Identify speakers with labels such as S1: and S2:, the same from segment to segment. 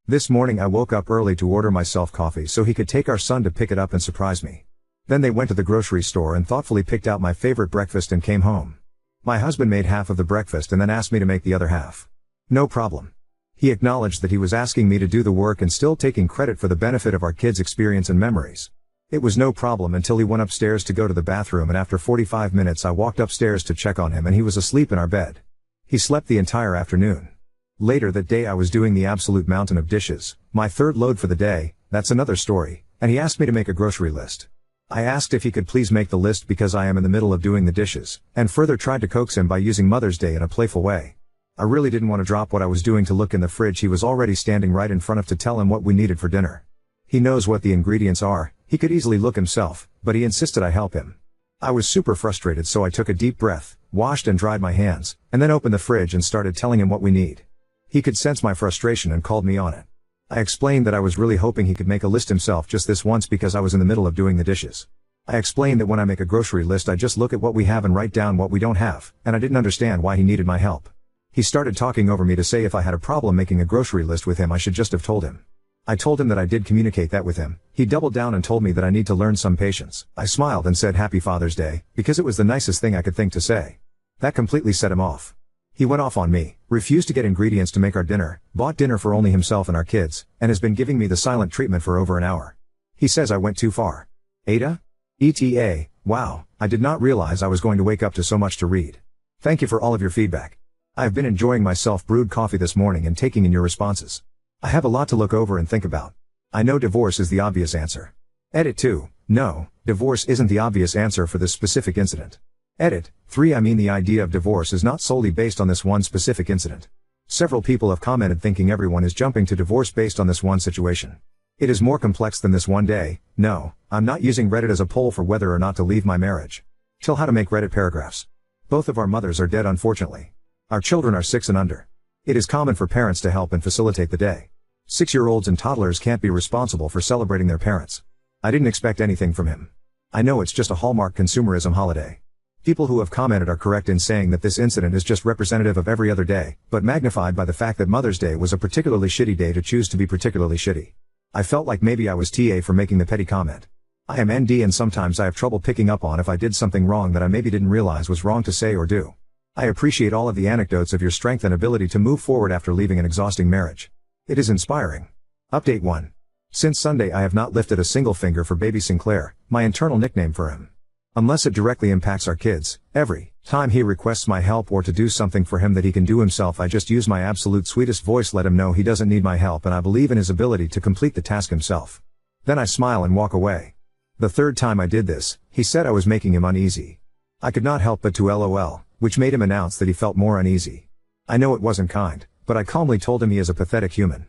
S1: This morning I woke up early to order myself coffee so he could take our son to pick it up and surprise me. Then they went to the grocery store and thoughtfully picked out my favorite breakfast and came home. My husband made half of the breakfast and then asked me to make the other half. No problem. He acknowledged that he was asking me to do the work and still taking credit for the benefit of our kids' experience and memories. It was no problem until he went upstairs to go to the bathroom, and after 45 minutes I walked upstairs to check on him and he was asleep in our bed. He slept the entire afternoon. Later that day I was doing the absolute mountain of dishes, my third load for the day, that's another story, and he asked me to make a grocery list. I asked if he could please make the list because I am in the middle of doing the dishes, and further tried to coax him by using Mother's Day in a playful way. I really didn't want to drop what I was doing to look in the fridge he was already standing right in front of to tell him what we needed for dinner. He knows what the ingredients are, he could easily look himself, but he insisted I help him. I was super frustrated, so I took a deep breath, washed and dried my hands, and then opened the fridge and started telling him what we need. He could sense my frustration and called me on it. I explained that I was really hoping he could make a list himself just this once because I was in the middle of doing the dishes. I explained that when I make a grocery list I just look at what we have and write down what we don't have, and I didn't understand why he needed my help. He started talking over me to say if I had a problem making a grocery list with him I should just have told him. I told him that I did communicate that with him. He doubled down and told me that I need to learn some patience. I smiled and said Happy Father's Day, because it was the nicest thing I could think to say. That completely set him off. He went off on me, refused to get ingredients to make our dinner, bought dinner for only himself and our kids, and has been giving me the silent treatment for over an hour. He says I went too far. Ada? ETA, wow, I did not realize I was going to wake up to so much to read. Thank you for all of your feedback. I have been enjoying my self-brewed coffee this morning and taking in your responses. I have a lot to look over and think about. I know divorce is the obvious answer. Edit 2, no, divorce isn't the obvious answer for this specific incident. Edit 3, I mean the idea of divorce is not solely based on this one specific incident. Several people have commented thinking everyone is jumping to divorce based on this one situation. It is more complex than this one day. No, I'm not using Reddit as a poll for whether or not to leave my marriage. Till how to make Reddit paragraphs. Both of our mothers are dead, unfortunately. Our children are 6 and under. It is common for parents to help and facilitate the day. 6-year-olds and toddlers can't be responsible for celebrating their parents. I didn't expect anything from him. I know it's just a Hallmark consumerism holiday. People who have commented are correct in saying that this incident is just representative of every other day, but magnified by the fact that Mother's Day was a particularly shitty day to choose to be particularly shitty. I felt like maybe I was TA for making the petty comment. I am ND and sometimes I have trouble picking up on if I did something wrong that I maybe didn't realize was wrong to say or do. I appreciate all of the anecdotes of your strength and ability to move forward after leaving an exhausting marriage. It is inspiring. Update 1. Since Sunday I have not lifted a single finger for baby Sinclair, my internal nickname for him. Unless it directly impacts our kids, every time he requests my help or to do something for him that he can do himself I just use my absolute sweetest voice, let him know he doesn't need my help and I believe in his ability to complete the task himself. Then I smile and walk away. The third time I did this, he said I was making him uneasy. I could not help but to LOL, which made him announce that he felt more uneasy. I know it wasn't kind, but I calmly told him he is a pathetic human.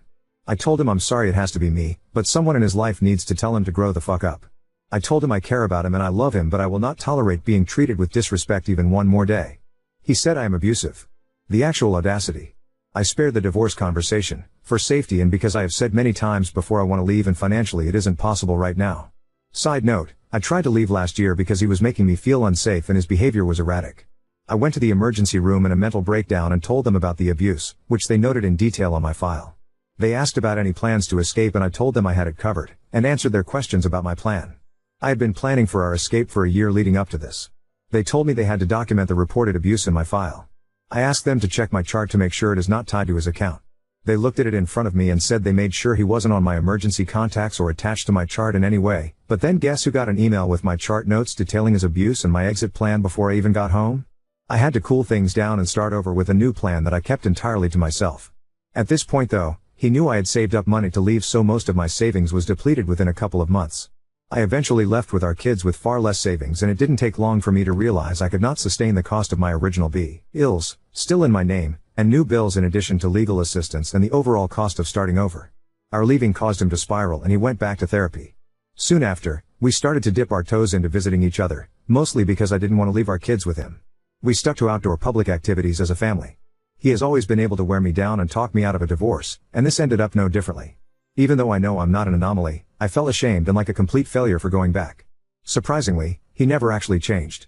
S1: I told him I'm sorry it has to be me, but someone in his life needs to tell him to grow the fuck up. I told him I care about him and I love him, but I will not tolerate being treated with disrespect even one more day. He said I am abusive. The actual audacity. I spared the divorce conversation, for safety and because I have said many times before I want to leave and financially it isn't possible right now. Side note, I tried to leave last year because he was making me feel unsafe and his behavior was erratic. I went to the emergency room in a mental breakdown and told them about the abuse, which they noted in detail on my file. They asked about any plans to escape and I told them I had it covered, and answered their questions about my plan. I had been planning for our escape for a year leading up to this. They told me they had to document the reported abuse in my file. I asked them to check my chart to make sure it is not tied to his account. They looked at it in front of me and said they made sure he wasn't on my emergency contacts or attached to my chart in any way, but then guess who got an email with my chart notes detailing his abuse and my exit plan before I even got home? I had to cool things down and start over with a new plan that I kept entirely to myself. At this point though, he knew I had saved up money to leave, so most of my savings was depleted within a couple of months. I eventually left with our kids with far less savings, and it didn't take long for me to realize I could not sustain the cost of my original bills, still in my name, and new bills in addition to legal assistance and the overall cost of starting over. Our leaving caused him to spiral and he went back to therapy. Soon after, we started to dip our toes into visiting each other, mostly because I didn't want to leave our kids with him. We stuck to outdoor public activities as a family. He has always been able to wear me down and talk me out of a divorce, and this ended up no differently. Even though I know I'm not an anomaly, I felt ashamed and like a complete failure for going back. Surprisingly, he never actually changed.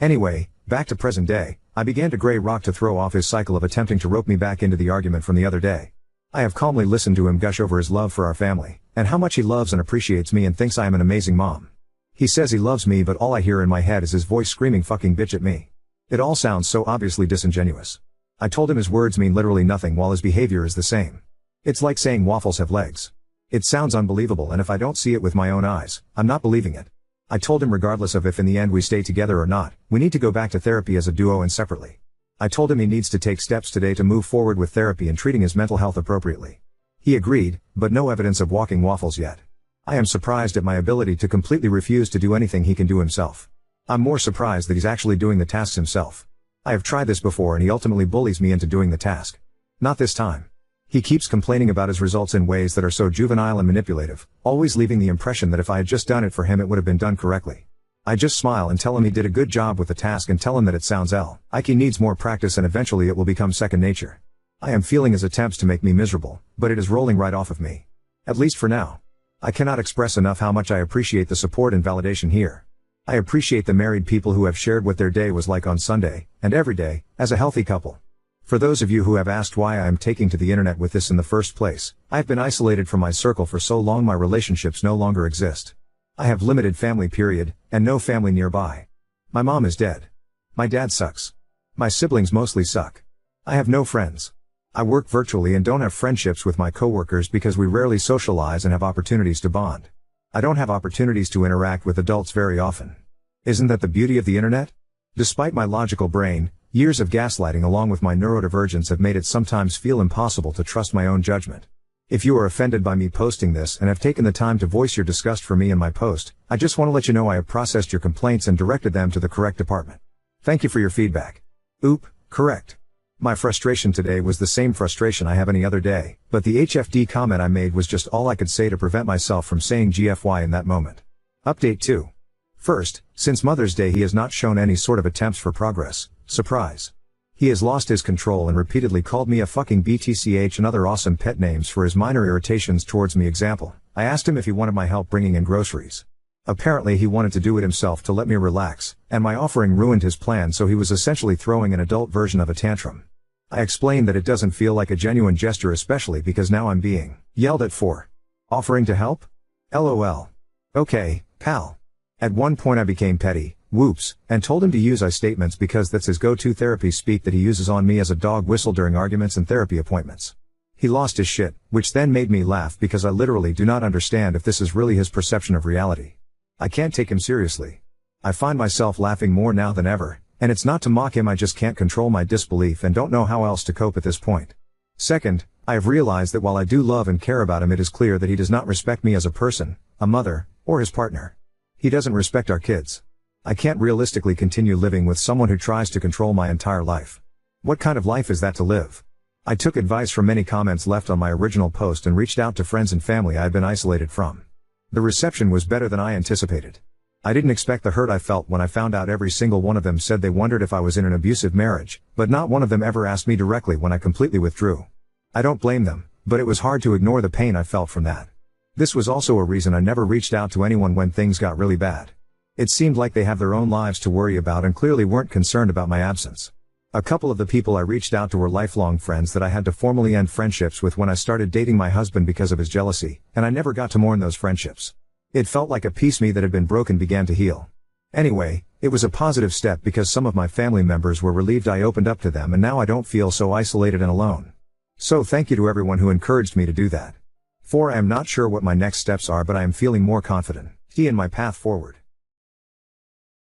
S1: Anyway, back to present day, I began to gray rock to throw off his cycle of attempting to rope me back into the argument from the other day. I have calmly listened to him gush over his love for our family, and how much he loves and appreciates me and thinks I am an amazing mom. He says he loves me, but all I hear in my head is his voice screaming fucking bitch at me. It all sounds so obviously disingenuous. I told him his words mean literally nothing while his behavior is the same. It's like saying waffles have legs. It sounds unbelievable, and if I don't see it with my own eyes, I'm not believing it. I told him regardless of if in the end we stay together or not, we need to go back to therapy as a duo and separately. I told him he needs to take steps today to move forward with therapy and treating his mental health appropriately. He agreed, but no evidence of walking waffles yet. I am surprised at my ability to completely refuse to do anything he can do himself. I'm more surprised that he's actually doing the tasks himself. I have tried this before and he ultimately bullies me into doing the task. Not this time. He keeps complaining about his results in ways that are so juvenile and manipulative, always leaving the impression that if I had just done it for him it would have been done correctly. I just smile and tell him he did a good job with the task and tell him that it sounds like he needs more practice and eventually it will become second nature. I am feeling his attempts to make me miserable, but it is rolling right off of me. At least for now. I cannot express enough how much I appreciate the support and validation here. I appreciate the married people who have shared what their day was like on Sunday, and every day, as a healthy couple. For those of you who have asked why I am taking to the internet with this in the first place, I have been isolated from my circle for so long my relationships no longer exist. I have limited family period, and no family nearby. My mom is dead. My dad sucks. My siblings mostly suck. I have no friends. I work virtually and don't have friendships with my coworkers because we rarely socialize and have opportunities to bond. I don't have opportunities to interact with adults very often. Isn't that the beauty of the internet? Despite my logical brain, years of gaslighting along with my neurodivergence have made it sometimes feel impossible to trust my own judgment. If you are offended by me posting this and have taken the time to voice your disgust for me in my post, I just want to let you know I have processed your complaints and directed them to the correct department. Thank you for your feedback. Oop, correct. My frustration today was the same frustration I have any other day, but the HFD comment I made was just all I could say to prevent myself from saying GFY in that moment. Update 2. First, since Mother's Day he has not shown any sort of attempts for progress. Surprise. He has lost his control and repeatedly called me a fucking BTCH and other awesome pet names for his minor irritations towards me. Example, I asked him if he wanted my help bringing in groceries. Apparently he wanted to do it himself to let me relax, and my offering ruined his plan, so he was essentially throwing an adult version of a tantrum. I explained that it doesn't feel like a genuine gesture, especially because now I'm being yelled at for offering to help? LOL. Okay, pal. At one point I became petty, whoops, and told him to use I statements because that's his go-to therapy speak that he uses on me as a dog whistle during arguments and therapy appointments. He lost his shit, which then made me laugh because I literally do not understand if this is really his perception of reality. I can't take him seriously. I find myself laughing more now than ever, and it's not to mock him, I just can't control my disbelief and don't know how else to cope at this point. Second, I have realized that while I do love and care about him, it is clear that he does not respect me as a person, a mother, or his partner. He doesn't respect our kids. I can't realistically continue living with someone who tries to control my entire life. What kind of life is that to live? I took advice from many comments left on my original post and reached out to friends and family I had been isolated from. The reception was better than I anticipated. I didn't expect the hurt I felt when I found out every single one of them said they wondered if I was in an abusive marriage, but not one of them ever asked me directly when I completely withdrew. I don't blame them, but it was hard to ignore the pain I felt from that. This was also a reason I never reached out to anyone when things got really bad. It seemed like they have their own lives to worry about and clearly weren't concerned about my absence. A couple of the people I reached out to were lifelong friends that I had to formally end friendships with when I started dating my husband because of his jealousy, and I never got to mourn those friendships. It felt like a piece of me that had been broken began to heal. Anyway, it was a positive step because some of my family members were relieved I opened up to them, and now I don't feel so isolated and alone. So thank you to everyone who encouraged me to do that. 4. I am not sure what my next steps are, but I am feeling more confident in my path forward.